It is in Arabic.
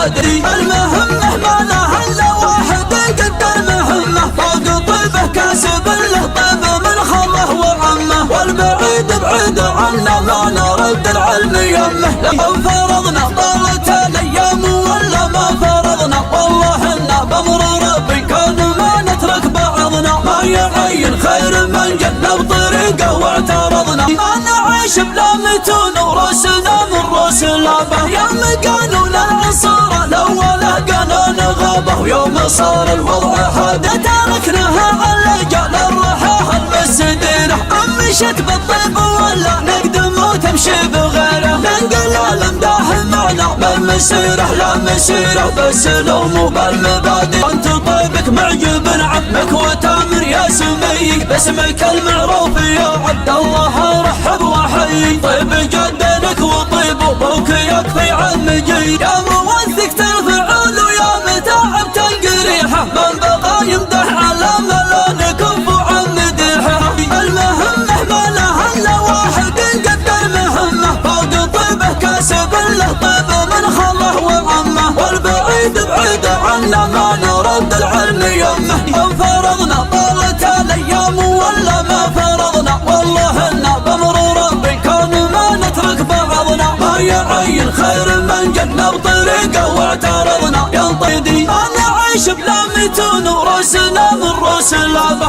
المبادئ. المهمة ما لها الا واحد يقدر مهمة، فوق طيبه كاسب له طيب من خله وعمه، والبعيد بعيد عنا ما نرد العلم يمه. لو فرضنا طالت الايام ولا ما فرضنا، والله انا بامر ربي كان ما نترك بعضنا، ما يعين خير من جنب طريقه واعترضنا. ما نعيش بلا متون ورسلنا من رسل ابه، يوم قانون العصارى الاولى قانون غابه، ويوم صار الوضع حاد تركناها على جال الرحاه المسدينه. مشت بالطيب ولا نقدم وتمشي بغيره، ننقل الامداح معنا بالمسيره لا مسيره، بس لو مو بالمبادئ. انت طيبك معجب عمك وتامر يا سمي، باسمك المعروف يا عبد الله رحب وحي. طيب جدنك وطيب ابوك يكفي عمجي، يا موثق ترفعون ويا متاعب تنقريحه، من بقى يمدح على ملا نكف عن مديحه. المهمة ما لها الا واحد يقدر مهمة، فوق طيبه كاسب له طيب من خله وعمه، والبعيد بعيد عنا ما نرد العلم يمه. لو فرضنا طالت الايام ولا ما فرضنا، والله انا بامر ربي كان ما نترك بعضنا، ما يعين خير من جنب طريقه واعترضنا. يا طيدي ما نعيش بلا متون ورسلنا من رسل ابه.